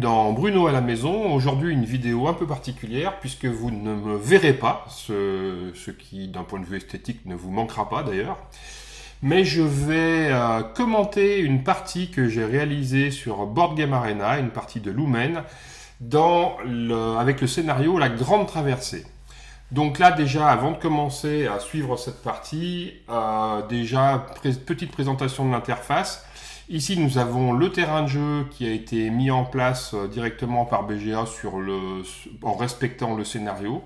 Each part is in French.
dans Bruno à la maison. Aujourd'hui, une vidéo un peu particulière puisque vous ne me verrez pas, ce qui, d'un point de vue esthétique, ne vous manquera pas d'ailleurs. Mais je vais commenter une partie que j'ai réalisée sur Board Game Arena, une partie de Lumen, avec le scénario La Grande Traversée. Donc là déjà, avant de commencer à suivre cette partie, petite présentation de l'interface. Ici, nous avons le terrain de jeu qui a été mis en place directement par BGA en respectant le scénario.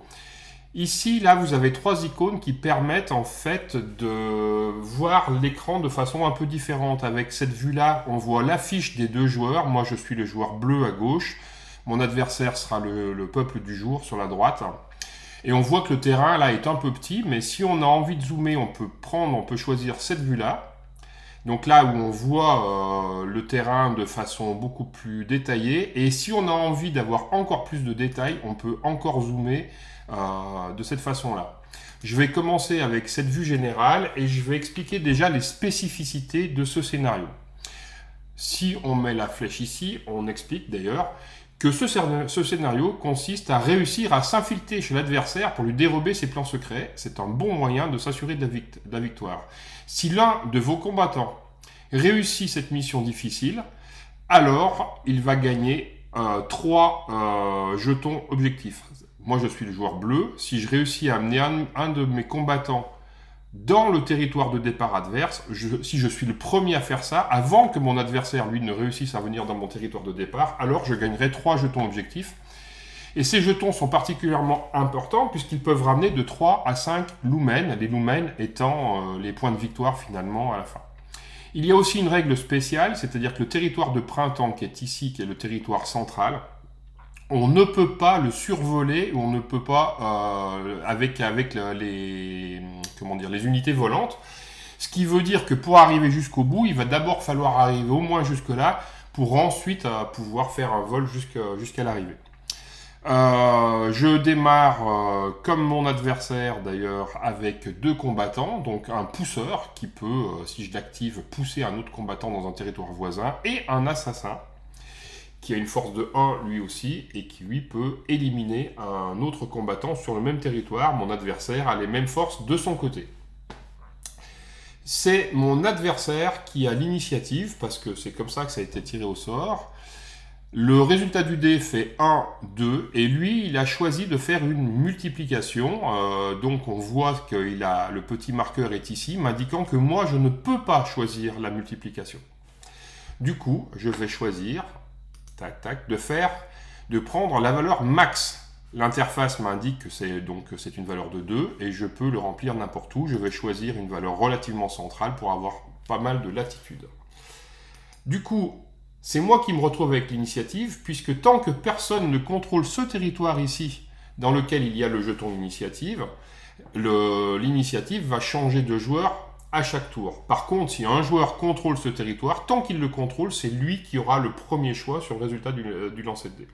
Ici, là, vous avez trois icônes qui permettent en fait de voir l'écran de façon un peu différente. Avec cette vue-là, on voit l'affiche des deux joueurs. Moi, je suis le joueur bleu à gauche. Mon adversaire sera le peuple du jour sur la droite. Et on voit que le terrain, là, est un peu petit. Mais si on a envie de zoomer, on peut choisir cette vue-là. Donc là où on voit le terrain de façon beaucoup plus détaillée. Et si on a envie d'avoir encore plus de détails, on peut encore zoomer de cette façon-là. Je vais commencer avec cette vue générale et je vais expliquer déjà les spécificités de ce scénario. Si on met la flèche ici, on explique d'ailleurs que ce scénario consiste à réussir à s'infiltrer chez l'adversaire pour lui dérober ses plans secrets. C'est un bon moyen de s'assurer de la victoire. Si l'un de vos combattants réussit cette mission difficile, alors il va gagner 3 jetons objectifs. Moi, je suis le joueur bleu. Si je réussis à amener un de mes combattants dans le territoire de départ adverse, si je suis le premier à faire ça, avant que mon adversaire, lui, ne réussisse à venir dans mon territoire de départ, alors je gagnerai 3 jetons objectifs. Et ces jetons sont particulièrement importants puisqu'ils peuvent ramener de 3 à 5 lumens, les lumens étant les points de victoire finalement à la fin. Il y a aussi une règle spéciale, c'est-à-dire que le territoire de printemps qui est ici, qui est le territoire central, on ne peut pas le survoler ou on ne peut pas avec les unités volantes. Ce qui veut dire que pour arriver jusqu'au bout, il va d'abord falloir arriver au moins jusque-là pour ensuite pouvoir faire un vol jusqu'à l'arrivée. Je démarre comme mon adversaire d'ailleurs avec 2 combattants, donc un pousseur qui peut, si je l'active, pousser un autre combattant dans un territoire voisin, et un assassin qui a une force de 1 lui aussi, et qui lui peut éliminer un autre combattant sur le même territoire. Mon adversaire a les mêmes forces de son côté. C'est mon adversaire qui a l'initiative, parce que c'est comme ça que ça a été tiré au sort. Le résultat du dé fait 1, 2, et lui, il a choisi de faire une multiplication. Donc on voit que le petit marqueur est ici, m'indiquant que moi, je ne peux pas choisir la multiplication. Du coup, je vais choisir de prendre la valeur max. L'interface m'indique que c'est une valeur de 2 et je peux le remplir n'importe où. Je vais choisir une valeur relativement centrale pour avoir pas mal de latitude. Du coup, c'est moi qui me retrouve avec l'initiative puisque tant que personne ne contrôle ce territoire ici dans lequel il y a le jeton initiative, l'initiative va changer de joueur à chaque tour. Par contre, si un joueur contrôle ce territoire, tant qu'il le contrôle, c'est lui qui aura le premier choix sur le résultat du lancer de dés.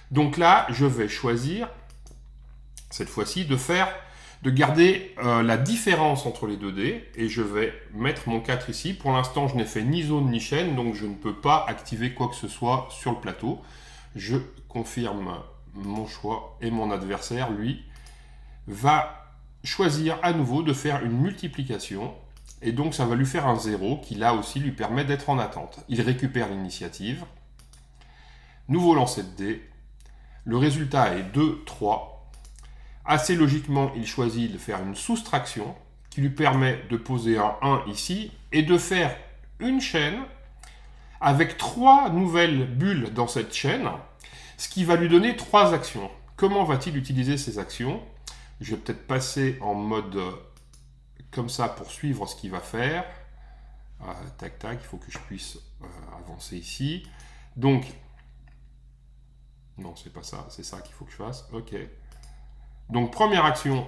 Donc là, je vais choisir, cette fois-ci, de garder la différence entre les 2 dés, et je vais mettre mon 4 ici. Pour l'instant, je n'ai fait ni zone ni chaîne, donc je ne peux pas activer quoi que ce soit sur le plateau. Je confirme mon choix, et mon adversaire, lui, va choisir à nouveau de faire une multiplication, et donc ça va lui faire un 0 qui là aussi lui permet d'être en attente. Il récupère l'initiative, nouveau lancer de dés, le résultat est 2, 3. Assez logiquement, il choisit de faire une soustraction qui lui permet de poser un 1 ici et de faire une chaîne avec 3 nouvelles bulles dans cette chaîne, ce qui va lui donner 3 actions. Comment va-t-il utiliser ces actions ? Je vais peut-être passer en mode comme ça pour suivre ce qu'il va faire. Il faut que je puisse avancer ici. Donc, non, c'est pas ça, c'est ça qu'il faut que je fasse. Ok. Donc, première action,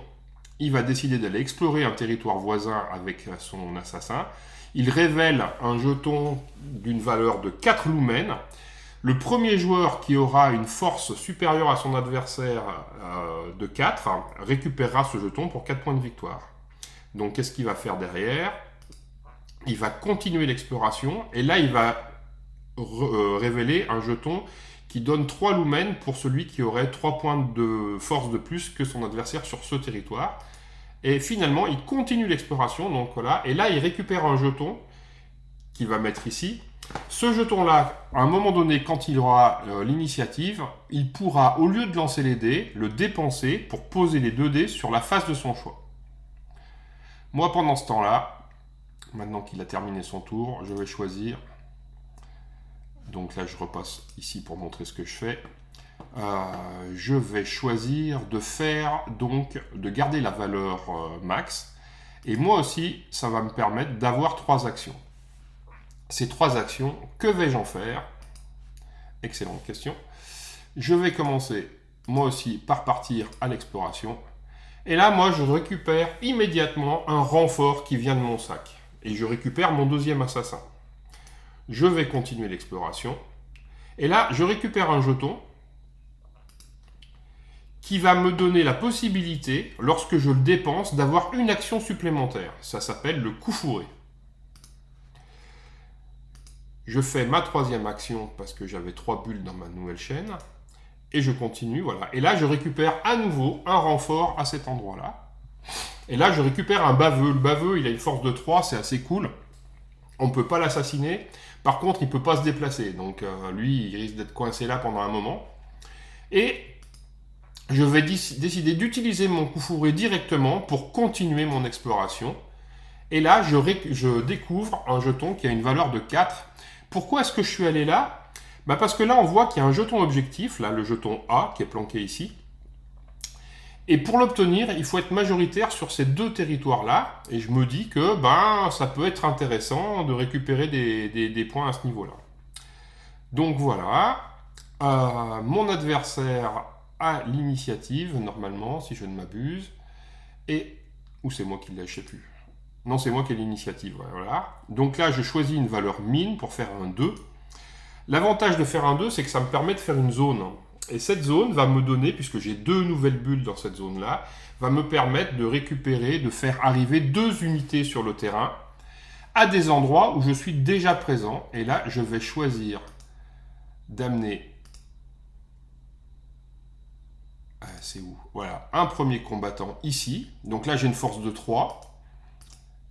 il va décider d'aller explorer un territoire voisin avec son assassin. Il révèle un jeton d'une valeur de 4 lumens. Le premier joueur qui aura une force supérieure à son adversaire de 4 récupérera ce jeton pour 4 points de victoire. Donc qu'est-ce qu'il va faire derrière ? Il va continuer l'exploration et là il va révéler un jeton qui donne 3 lumens pour celui qui aurait 3 points de force de plus que son adversaire sur ce territoire. Et finalement, il continue l'exploration, donc voilà, et là, il récupère un jeton qu'il va mettre ici. Ce jeton-là, à un moment donné, quand il aura l'initiative, il pourra, au lieu de lancer les dés, le dépenser pour poser les 2 dés sur la face de son choix. Moi, pendant ce temps-là, maintenant qu'il a terminé son tour, je vais choisir. Donc là, je repasse ici pour montrer ce que je fais. Je vais choisir de faire, donc, de garder la valeur max. Et moi aussi, ça va me permettre d'avoir 3 actions. Ces 3 actions, que vais-je en faire? Excellente question. Je vais commencer, moi aussi, par partir à l'exploration. Et là, moi, je récupère immédiatement un renfort qui vient de mon sac. Et je récupère mon 2e assassin. Je vais continuer l'exploration. Et là, je récupère un jeton qui va me donner la possibilité, lorsque je le dépense, d'avoir une action supplémentaire. Ça s'appelle le coup fourré. Je fais ma 3e action parce que j'avais 3 bulles dans ma nouvelle chaîne. Et je continue, voilà. Et là, je récupère à nouveau un renfort à cet endroit-là. Et là, je récupère un baveux. Le baveux, il a une force de 3, c'est assez cool. On ne peut pas l'assassiner. Par contre, il ne peut pas se déplacer. Donc, lui, il risque d'être coincé là pendant un moment. Et je vais décider d'utiliser mon coup fourré directement pour continuer mon exploration. Et là, je découvre un jeton qui a une valeur de 4. Pourquoi est-ce que je suis allé là? Parce que là, on voit qu'il y a un jeton objectif, là, le jeton A, qui est planqué ici. Et pour l'obtenir, il faut être majoritaire sur ces 2 territoires-là. Et je me dis que ça peut être intéressant de récupérer des points à ce niveau-là. Donc voilà. Mon adversaire a l'initiative, normalement, si je ne m'abuse. Et... Ou c'est moi qui l'ai, je ne sais plus. Non, c'est moi qui ai l'initiative. Voilà. Donc là, je choisis une valeur mine pour faire un 2. L'avantage de faire un 2, c'est que ça me permet de faire une zone. Et cette zone va me donner, puisque j'ai 2 nouvelles bulles dans cette zone-là, va me permettre de récupérer, de faire arriver 2 unités sur le terrain à des endroits où je suis déjà présent. Et là, je vais choisir d'amener... c'est où? Voilà, un premier combattant ici. Donc là, j'ai une force de 3.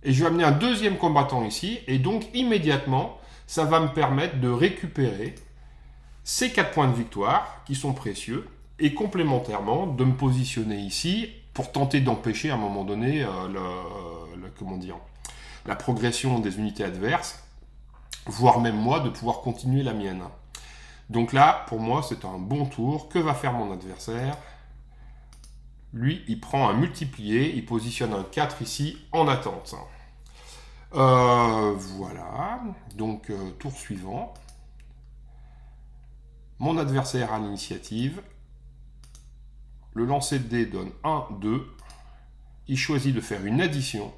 Et je vais amener un 2e combattant ici. Et donc, immédiatement, ça va me permettre de récupérer ces 4 points de victoire qui sont précieux. Et complémentairement, de me positionner ici pour tenter d'empêcher à un moment donné la progression des unités adverses. Voire même moi, de pouvoir continuer la mienne. Donc là, pour moi, c'est un bon tour. Que va faire mon adversaire? Lui, il prend un multiplié, il positionne un 4 ici en attente. Voilà, donc tour suivant. Mon adversaire a l'initiative. Le lancer de dés donne 1, 2. Il choisit de faire une addition.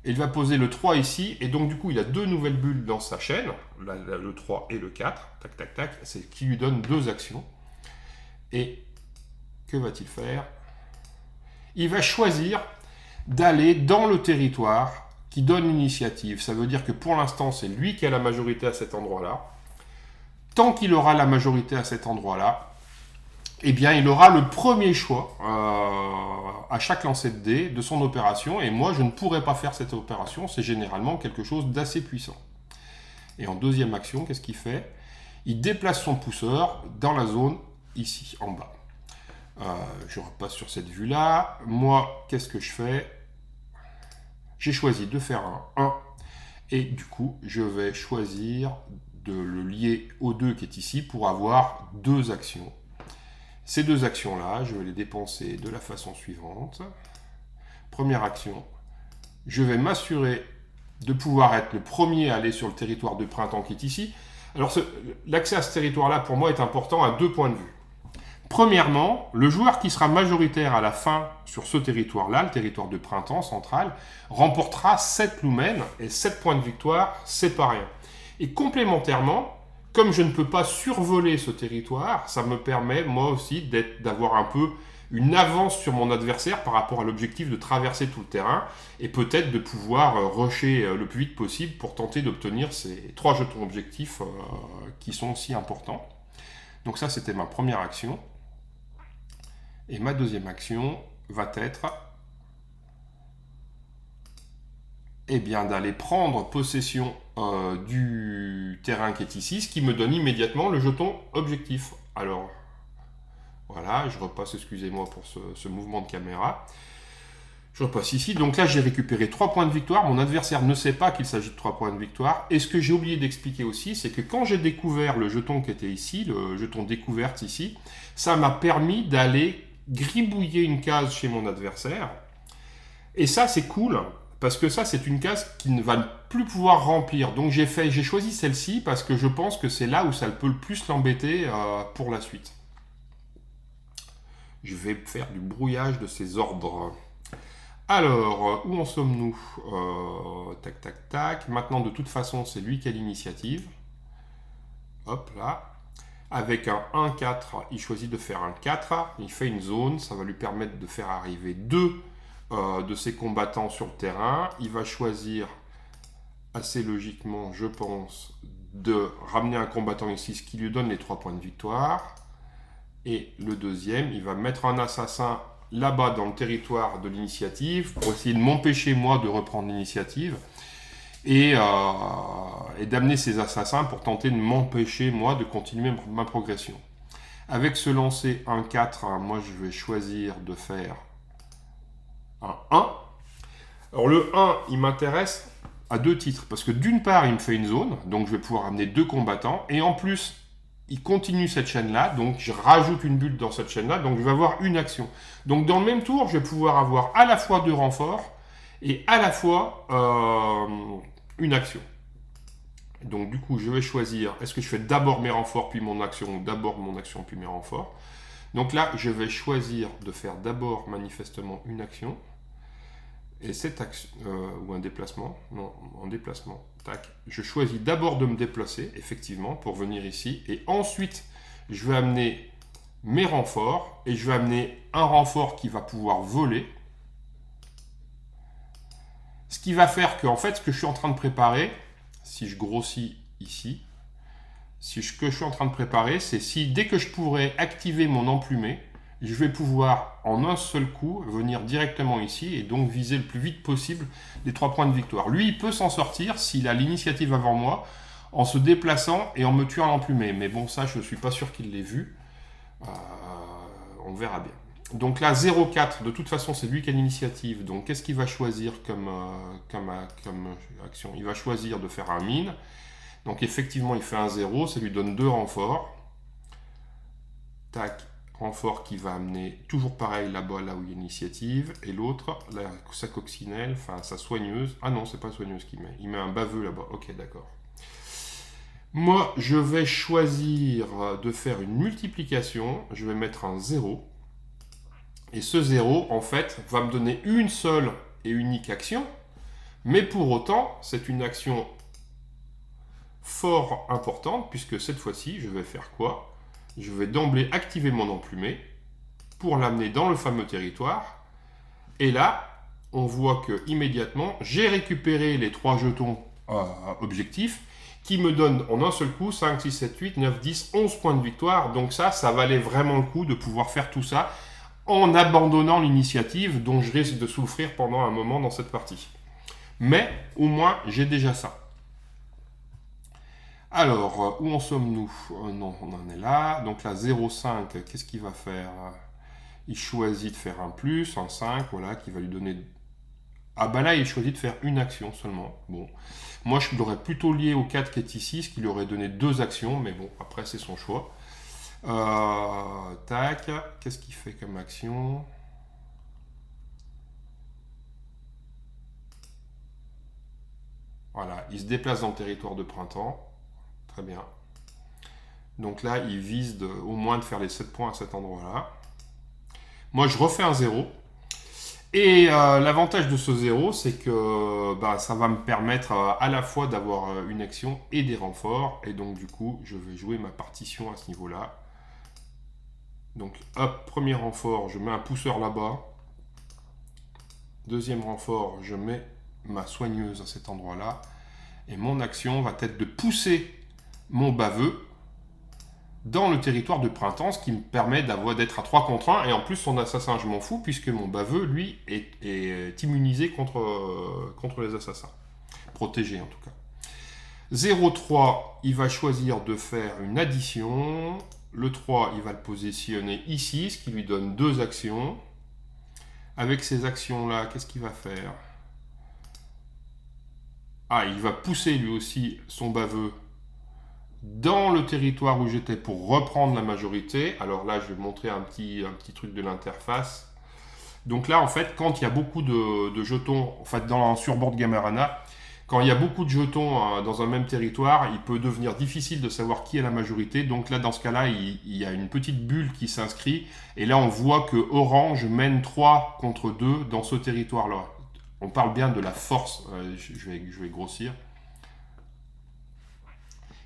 Il va poser le 3 ici, et donc du coup, il a 2 nouvelles bulles dans sa chaîne, le 3 et le 4. Tac, tac, tac, c'est qui lui donne 2 actions. Et que va-t-il faire? Il va choisir d'aller dans le territoire qui donne l'initiative. Ça veut dire que pour l'instant, c'est lui qui a la majorité à cet endroit-là. Tant qu'il aura la majorité à cet endroit-là, eh bien, il aura le premier choix à chaque lancer de dés de son opération. Et moi, je ne pourrais pas faire cette opération. C'est généralement quelque chose d'assez puissant. Et en 2e action, qu'est-ce qu'il fait? Il déplace son pousseur dans la zone ici, en bas. Je repasse sur cette vue-là. Moi, qu'est-ce que je fais? J'ai choisi de faire un 1. Et du coup, je vais choisir de le lier au 2 qui est ici pour avoir 2 actions. Ces 2 actions-là, je vais les dépenser de la façon suivante. Première action, je vais m'assurer de pouvoir être le premier à aller sur le territoire de printemps qui est ici. Alors, l'accès à ce territoire-là, pour moi, est important à 2 points de vue. Premièrement, le joueur qui sera majoritaire à la fin sur ce territoire-là, le territoire de printemps central, remportera 7 lumens et 7 points de victoire, c'est pas rien. Et complémentairement, comme je ne peux pas survoler ce territoire, ça me permet moi aussi d'avoir un peu une avance sur mon adversaire par rapport à l'objectif de traverser tout le terrain et peut-être de pouvoir rusher le plus vite possible pour tenter d'obtenir ces 3 jetons objectifs qui sont si importants. Donc ça, c'était ma première action. Et ma deuxième action va être eh bien, d'aller prendre possession du terrain qui est ici, ce qui me donne immédiatement le jeton objectif. Alors, voilà, je repasse, excusez-moi pour ce mouvement de caméra. Je repasse ici. Donc là, j'ai récupéré 3 points de victoire. Mon adversaire ne sait pas qu'il s'agit de 3 points de victoire. Et ce que j'ai oublié d'expliquer aussi, c'est que quand j'ai découvert le jeton qui était ici, le jeton découverte ici, ça m'a permis d'aller gribouiller une case chez mon adversaire. Et ça, c'est cool, parce que ça, c'est une case qui ne va plus pouvoir remplir. Donc j'ai choisi celle-ci parce que je pense que c'est là où ça peut le plus l'embêter pour la suite. Je vais faire du brouillage de ces ordres. Alors, où en sommes-nous? Tac, tac, tac. Maintenant, de toute façon, c'est lui qui a l'initiative. Hop, là. Avec un 1-4, il choisit de faire un 4. Il fait une zone. Ça va lui permettre de faire arriver 2 de ses combattants sur le terrain. Il va choisir, assez logiquement, je pense, de ramener un combattant ici, ce qui lui donne les 3 points de victoire. Et le deuxième, il va mettre un assassin là-bas dans le territoire de l'initiative pour essayer de m'empêcher moi de reprendre l'initiative et d'amener ces assassins pour tenter de m'empêcher moi de continuer ma progression. Avec ce lancer 1-4, moi je vais choisir de faire un 1. Alors le 1, il m'intéresse à 2 titres parce que d'une part il me fait une zone, donc je vais pouvoir amener 2 combattants, et en plus il continue cette chaîne-là, donc je rajoute une bulle dans cette chaîne-là, donc je vais avoir une action. Donc dans le même tour, je vais pouvoir avoir à la fois 2 renforts et à la fois une action. Donc du coup, je vais choisir, est-ce que je fais d'abord mes renforts puis mon action, ou d'abord mon action puis mes renforts. Donc là, je vais choisir de faire d'abord manifestement une action. Et cette action, ou un déplacement, non, en déplacement, tac, je choisis d'abord de me déplacer, effectivement, pour venir ici, et ensuite, je vais amener mes renforts, et je vais amener un renfort qui va pouvoir voler, ce qui va faire que, en fait, ce que je suis en train de préparer, si je grossis ici, ce que je suis en train de préparer, c'est si, dès que je pourrai activer mon emplumé, je vais pouvoir en un seul coup venir directement ici et donc viser le plus vite possible les 3 points de victoire. Lui, il peut s'en sortir s'il a l'initiative avant moi en se déplaçant et en me tuant à l'emplumé. Mais bon, ça, je ne suis pas sûr qu'il l'ait vu. On verra bien. Donc là, 0-4, de toute façon, c'est lui qui a l'initiative. Donc qu'est-ce qu'il va choisir comme action? Il va choisir de faire un mine. Donc effectivement, il fait un 0, ça lui donne 2 renforts. Tac. Renfort qui va amener toujours pareil là-bas, là où il y a l'initiative, et l'autre, sa coccinelle, enfin sa soigneuse. Ah non, c'est pas soigneuse qu'il met, il met un baveux là-bas. Ok, d'accord. Moi, je vais choisir de faire une multiplication, je vais mettre un 0, et ce 0, en fait, va me donner une seule et unique action, mais pour autant, c'est une action fort importante, puisque cette fois-ci, je vais faire quoi? Je vais d'emblée activer mon emplumé pour l'amener dans le fameux territoire. Et là, on voit que immédiatement, j'ai récupéré les 3 jetons objectifs qui me donnent en un seul coup 5, 6, 7, 8, 9, 10, 11 points de victoire. Donc ça valait vraiment le coup de pouvoir faire tout ça en abandonnant l'initiative dont je risque de souffrir pendant un moment dans cette partie. Mais au moins, j'ai déjà ça. Alors, où en sommes-nous? Non, on en est là. Donc là, 0,5, qu'est-ce qu'il va faire? Il choisit de faire un plus, un 5, voilà, qui va lui donner... Ah bah là, il choisit de faire une action seulement. Bon, moi, je l'aurais plutôt lié au 4 qui est ici, ce qui lui aurait donné 2 actions, mais bon, après, c'est son choix. Tac, qu'est-ce qu'il fait comme action? Voilà, il se déplace dans le territoire de printemps. Très bien. Donc là, il vise au moins de faire les 7 points à cet endroit-là. Moi, je refais un 0. Et l'avantage de ce 0, c'est que ça va me permettre à la fois d'avoir une action et des renforts. Et donc, du coup, je vais jouer ma partition à ce niveau-là. Donc, hop, premier renfort, je mets un pousseur là-bas. Deuxième renfort, je mets ma soigneuse à cet endroit-là. Et mon action va être de pousser mon baveux dans le territoire de printemps, ce qui me permet d'être à 3 contre 1, et en plus son assassin je m'en fous, puisque mon baveux, lui, est immunisé contre les assassins. Protégé en tout cas. 0,3, il va choisir de faire une addition. Le 3, il va le positionner ici, ce qui lui donne 2 actions. Avec ces actions-là, qu'est-ce qu'il va faire? Ah, il va pousser lui aussi son baveux dans le territoire où j'étais pour reprendre la majorité. Alors là, je vais montrer un petit truc de l'interface. Donc là, en fait, quand il y a beaucoup de jetons, en fait, sur Board Game Arena, quand il y a beaucoup de jetons dans un même territoire, il peut devenir difficile de savoir qui est la majorité. Donc là, dans ce cas-là, il y a une petite bulle qui s'inscrit. Et là, on voit que Orange mène 3 contre 2 dans ce territoire-là. On parle bien de la force. Je vais grossir.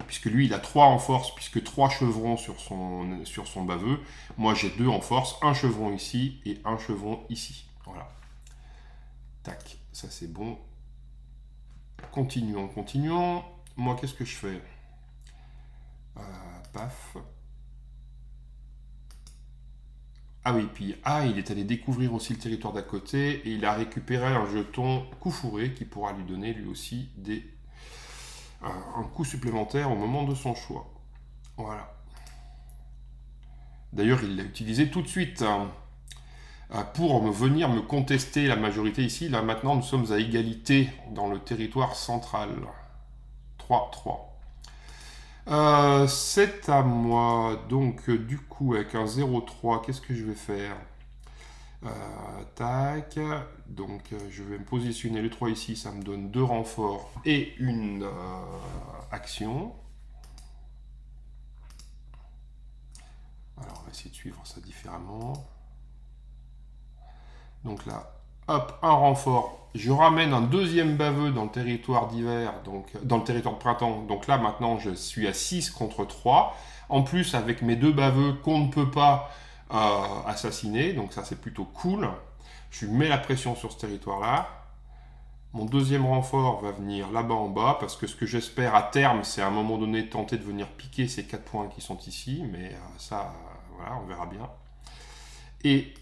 Puisque lui, il a 3 en force, puisque 3 chevrons sur son baveux. Moi, j'ai 2 en force, un chevron ici et un chevron ici. Voilà. Tac, ça c'est bon. Continuons. Moi, qu'est-ce que je fais? Paf. Ah oui, puis il est allé découvrir aussi le territoire d'à côté, et il a récupéré un jeton coup fourré qui pourra lui donner lui aussi un coup supplémentaire au moment de son choix. Voilà. D'ailleurs, il l'a utilisé tout de suite pour venir me contester la majorité ici. Là, maintenant, nous sommes à égalité dans le territoire central. 3-3. C'est à moi. Donc, du coup, avec un 0,3, qu'est-ce que je vais faire? Tac. Donc, je vais me positionner le 3 ici. Ça me donne 2 renforts et une action. Alors, on va essayer de suivre ça différemment. Donc là, hop, un renfort. Je ramène un deuxième baveux dans le territoire d'hiver, donc dans le territoire de printemps. Donc là, maintenant, je suis à 6 contre 3. En plus, avec mes 2 baveux qu'on ne peut pas assassiner. Donc ça, c'est plutôt cool. Je mets la pression sur ce territoire-là. Mon deuxième renfort va venir là-bas en bas, parce que ce que j'espère à terme, c'est à un moment donné tenter de venir piquer ces 4 points qui sont ici. Mais ça, voilà, on verra bien. Et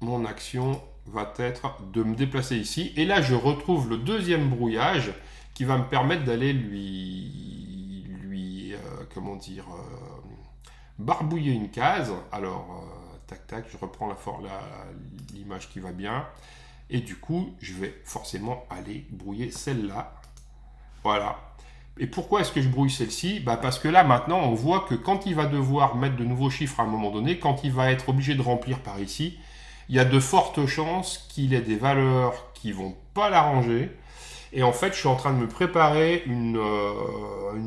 mon action va être de me déplacer ici. Et là, je retrouve le deuxième brouillage qui va me permettre d'aller barbouiller une case. Alors, tac, tac, je reprends l'image qui va bien. Et du coup, je vais forcément aller brouiller celle-là. Voilà. Et pourquoi est-ce que je brouille celle-ci? Parce que là, maintenant, on voit que quand il va devoir mettre de nouveaux chiffres à un moment donné, quand il va être obligé de remplir par ici, il y a de fortes chances qu'il ait des valeurs qui ne vont pas l'arranger. Et en fait, je suis en train de me préparer une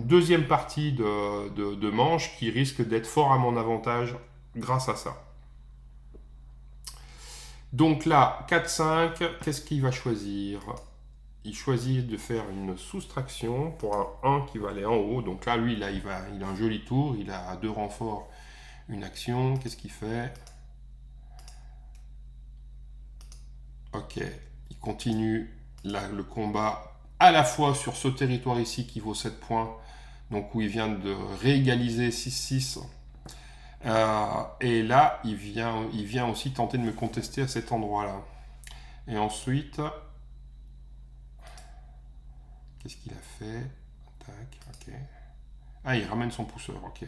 deuxième partie de manche qui risque d'être fort à mon avantage grâce à ça. Donc là, 4-5, qu'est-ce qu'il va choisir? Il choisit de faire une soustraction pour un 1 qui va aller en haut. Donc là, lui, il a un joli tour. Il a 2 renforts, une action. Qu'est-ce qu'il fait? Ok, il continue le combat à la fois sur ce territoire ici qui vaut 7 points, donc où il vient de réégaliser 6-6. Et là, il vient aussi tenter de me contester à cet endroit-là. Et ensuite, qu'est-ce qu'il a fait? Tac, ok. Ah, il ramène son pousseur, ok.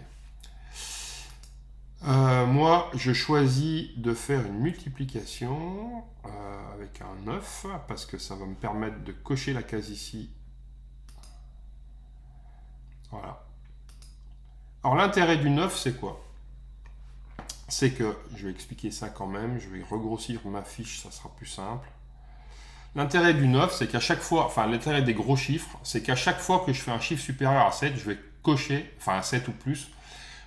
Moi, je choisis de faire une multiplication avec un 9, parce que ça va me permettre de cocher la case ici. Voilà. Alors, l'intérêt du 9, c'est quoi? C'est que, je vais expliquer ça quand même, je vais regrossir ma fiche, ça sera plus simple. L'intérêt du 9, c'est qu'à chaque fois, enfin l'intérêt des gros chiffres, c'est qu'à chaque fois que je fais un chiffre supérieur à 7, je vais cocher, enfin à 7 ou plus,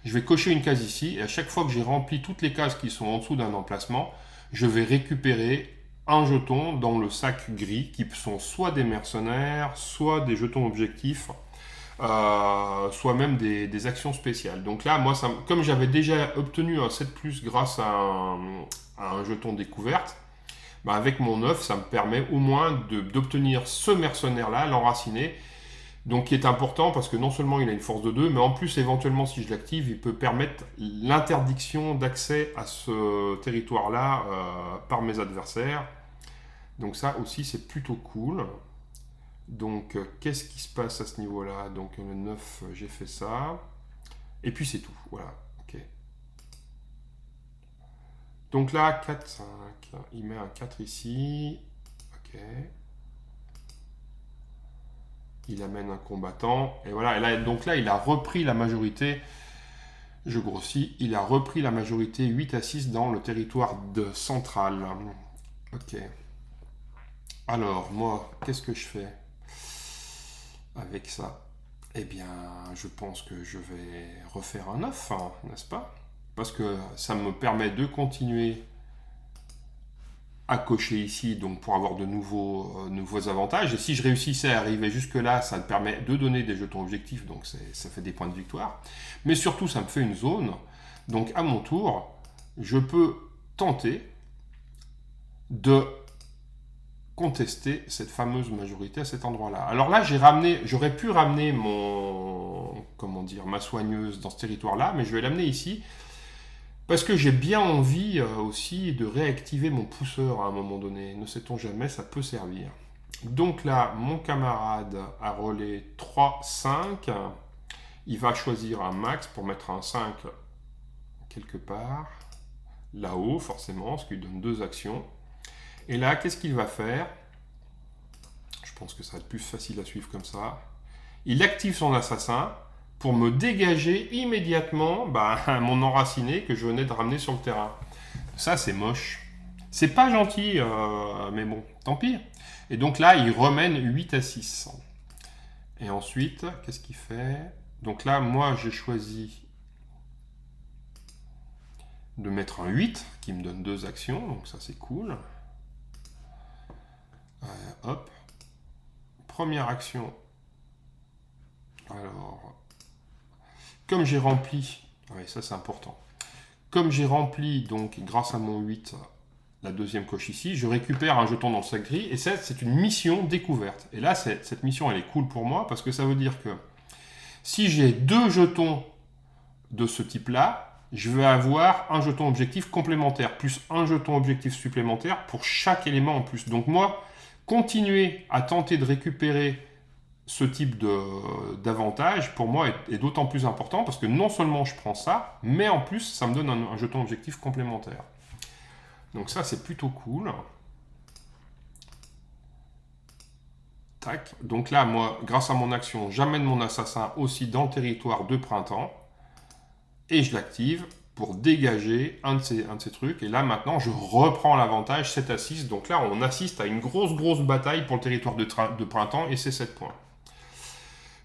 je vais cocher une case ici, et à chaque fois que j'ai rempli toutes les cases qui sont en dessous d'un emplacement, je vais récupérer un jeton dans le sac gris, qui sont soit des mercenaires, soit des jetons objectifs, soit même des actions spéciales. Donc là, moi, comme j'avais déjà obtenu un 7+, grâce à un jeton découverte, avec mon 9, ça me permet au moins d'obtenir ce mercenaire-là, l'enraciner, Donc qui est important parce que non seulement il a une force de 2, mais en plus éventuellement si je l'active, il peut permettre l'interdiction d'accès à ce territoire-là par mes adversaires. Donc ça aussi c'est plutôt cool. Donc qu'est-ce qui se passe à ce niveau-là? Donc le 9, j'ai fait ça. Et puis c'est tout, voilà. Ok. Donc là, 4, 5. Il met un 4 ici. Ok. Il amène un combattant. Et voilà, et là, donc là, il a repris la majorité. Je grossis. Il a repris la majorité 8 à 6 dans le territoire central. Ok. Alors, moi, qu'est-ce que je fais avec ça? Eh bien, je pense que je vais refaire un 9, hein, n'est-ce pas? Parce que ça me permet de continuer à cocher ici donc pour avoir de nouveaux avantages. Et si je réussissais à arriver jusque-là, ça me permet de donner des jetons objectifs, donc ça fait des points de victoire. Mais surtout, ça me fait une zone. Donc à mon tour, je peux tenter de contester cette fameuse majorité à cet endroit-là. Alors là, j'aurais pu ramener ma soigneuse dans ce territoire-là, mais je vais l'amener ici. Parce que j'ai bien envie aussi de réactiver mon pousseur à un moment donné. Ne sait-on jamais, ça peut servir. Donc là, mon camarade a relais 3, 5. Il va choisir un max pour mettre un 5 quelque part. Là-haut, forcément, ce qui lui donne 2 actions. Et là, qu'est-ce qu'il va faire? Je pense que ça va être plus facile à suivre comme ça. Il active son assassin pour me dégager immédiatement mon enraciné que je venais de ramener sur le terrain. Ça, c'est moche. C'est pas gentil, mais bon, tant pis. Et donc là, il remène 8 à 6. Et ensuite, qu'est-ce qu'il fait? Donc là, moi, j'ai choisi de mettre un 8, qui me donne 2 actions, donc ça, c'est cool. Hop. Première action. Alors, comme j'ai rempli, ouais, ça c'est important, comme j'ai rempli, donc grâce à mon 8, la deuxième coche ici, je récupère un jeton dans le sac gris, et ça c'est une mission découverte. Et là, cette mission elle est cool pour moi, parce que ça veut dire que si j'ai 2 jetons de ce type-là, je vais avoir un jeton objectif complémentaire, plus un jeton objectif supplémentaire pour chaque élément en plus. Donc moi, continuer à tenter de récupérer ce type d'avantage, pour moi, est d'autant plus important parce que non seulement je prends ça, mais en plus, ça me donne un jeton objectif complémentaire. Donc ça, c'est plutôt cool. Tac. Donc là, moi, grâce à mon action, j'amène mon assassin aussi dans le territoire de printemps et je l'active pour dégager un de ces trucs. Et là, maintenant, je reprends l'avantage 7 à 6. Donc là, on assiste à une grosse bataille pour le territoire de printemps et c'est 7 points.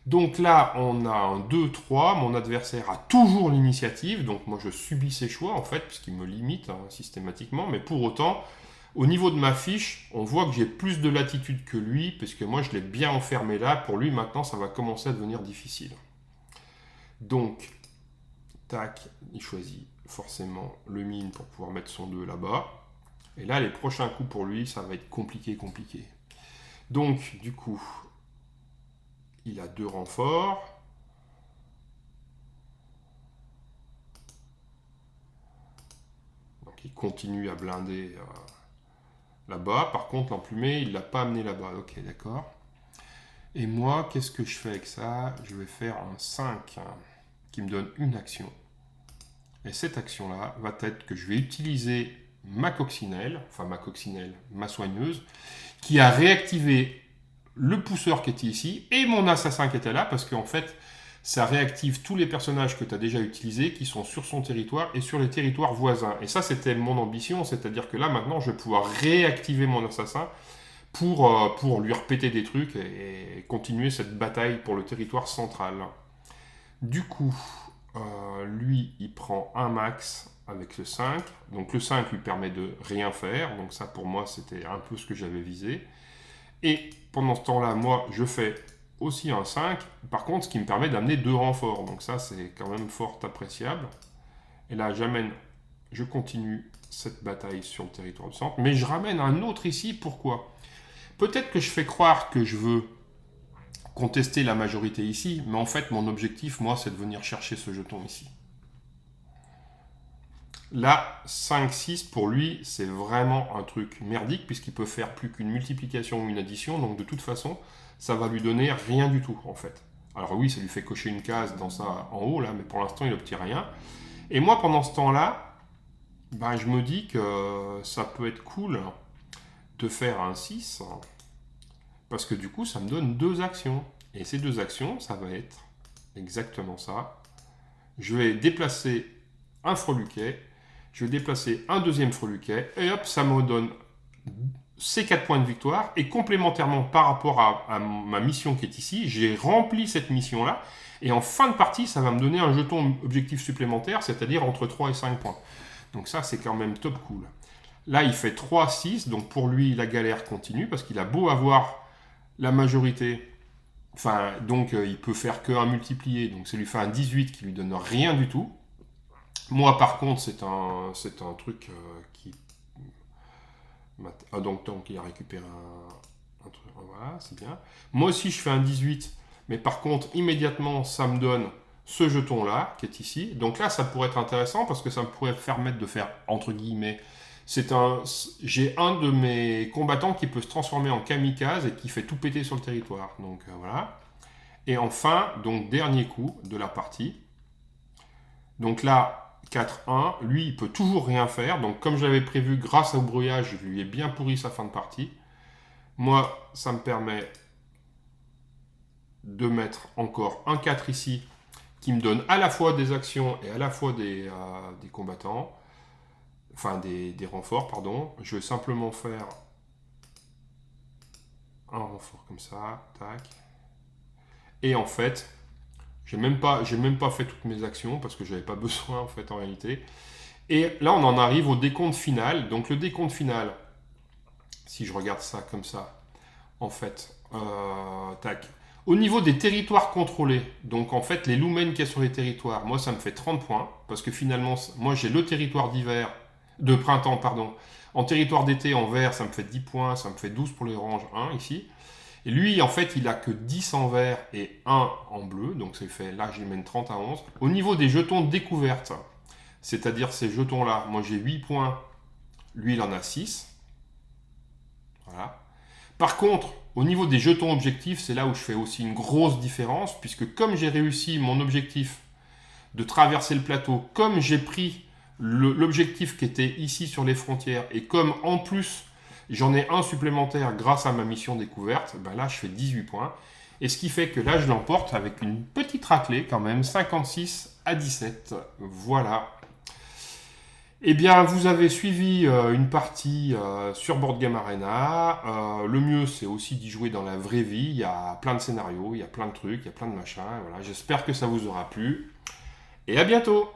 Donc là, on a un 2-3, mon adversaire a toujours l'initiative, donc moi je subis ses choix en fait, puisqu'il me limite systématiquement, mais pour autant, au niveau de ma fiche, on voit que j'ai plus de latitude que lui, puisque moi je l'ai bien enfermé là, pour lui maintenant ça va commencer à devenir difficile. Donc, tac, il choisit forcément le mine pour pouvoir mettre son 2 là-bas, et là les prochains coups pour lui, ça va être compliqué. Donc, du coup, il a 2 renforts. Donc il continue à blinder là-bas. Par contre, l'emplumé, il ne l'a pas amené là-bas. Ok, d'accord. Et moi, qu'est-ce que je fais avec ça? Je vais faire un 5 qui me donne une action. Et cette action-là va être que je vais utiliser ma coccinelle, ma soigneuse, qui a réactivé le pousseur qui était ici et mon assassin qui était là, parce qu'en fait, ça réactive tous les personnages que tu as déjà utilisés, qui sont sur son territoire et sur les territoires voisins. Et ça, c'était mon ambition, c'est-à-dire que là, maintenant, je vais pouvoir réactiver mon assassin pour lui repéter des trucs et continuer cette bataille pour le territoire central. Du coup, lui, il prend un max avec le 5. Donc le 5 lui permet de rien faire. Donc ça, pour moi, c'était un peu ce que j'avais visé. Et pendant ce temps-là, moi, je fais aussi un 5. Par contre, ce qui me permet d'amener 2 renforts. Donc ça, c'est quand même fort appréciable. Et là, je continue cette bataille sur le territoire du centre. Mais je ramène un autre ici. Pourquoi? Peut-être que je fais croire que je veux contester la majorité ici, mais en fait, mon objectif, moi, c'est de venir chercher ce jeton ici. Là, 5-6, pour lui, c'est vraiment un truc merdique, puisqu'il peut faire plus qu'une multiplication ou une addition, donc de toute façon, ça va lui donner rien du tout, en fait. Alors oui, ça lui fait cocher une case dans ça en haut, là, mais pour l'instant, il n'obtient rien. Et moi, pendant ce temps-là, ben, je me dis que ça peut être cool de faire un 6, parce que du coup, ça me donne 2 actions. Et ces 2 actions, ça va être exactement ça. Je vais déplacer un freluquet, je vais déplacer un deuxième freluquet, et hop, ça me donne ces 4 points de victoire. Et complémentairement par rapport à ma mission qui est ici, j'ai rempli cette mission-là. Et en fin de partie, ça va me donner un jeton objectif supplémentaire, c'est-à-dire entre 3 et 5 points. Donc ça, c'est quand même top cool. Là, il fait 3-6, donc pour lui, la galère continue, parce qu'il a beau avoir la majorité, enfin, donc il peut faire qu'un multiplié, donc ça lui fait un 18 qui lui donne rien du tout. Moi, par contre, c'est un truc qui... Ah, donc il a récupéré un truc, voilà, c'est bien. Moi aussi, je fais un 18, mais par contre, immédiatement, ça me donne ce jeton-là, qui est ici. Donc là, ça pourrait être intéressant, parce que ça me pourrait permettre de faire, entre guillemets, j'ai un de mes combattants qui peut se transformer en kamikaze et qui fait tout péter sur le territoire. Donc voilà. Et enfin, donc dernier coup de la partie. Donc là, 4-1, lui, il peut toujours rien faire. Donc comme j'avais prévu, grâce au brouillage, je lui ai bien pourri sa fin de partie. Moi, ça me permet de mettre encore un 4 ici, qui me donne à la fois des actions et à la fois des combattants. Enfin, des renforts, pardon. Je vais simplement faire un renfort comme ça, tac. Et en fait, j'ai même pas fait toutes mes actions parce que j'avais pas besoin en fait en réalité. Et là, on en arrive au décompte final. Donc le décompte final, si je regarde ça comme ça, en fait, tac. Au niveau des territoires contrôlés, donc en fait les lumens qu'il y a sur les territoires, moi ça me fait 30 points parce que finalement, moi j'ai le territoire d'hiver, de printemps, pardon. En territoire d'été, en vert, ça me fait 10 points, ça me fait 12 pour les oranges, 1 ici. Et lui, en fait, il a que 10 en vert et 1 en bleu, donc ça fait, là, je lui mène 30 à 11. Au niveau des jetons de découverte, c'est-à-dire ces jetons-là, moi j'ai 8 points, lui il en a 6. Voilà. Par contre, au niveau des jetons objectifs, c'est là où je fais aussi une grosse différence, puisque comme j'ai réussi mon objectif de traverser le plateau, comme j'ai pris l'objectif qui était ici sur les frontières, et comme en plus j'en ai un supplémentaire grâce à ma mission découverte, ben là je fais 18 points. Et ce qui fait que là je l'emporte avec une petite raclée quand même, 56-17. Voilà. Eh bien, vous avez suivi une partie sur Board Game Arena. Le mieux, c'est aussi d'y jouer dans la vraie vie. Il y a plein de scénarios, il y a plein de trucs, il y a plein de machins. Voilà. J'espère que ça vous aura plu. Et à bientôt!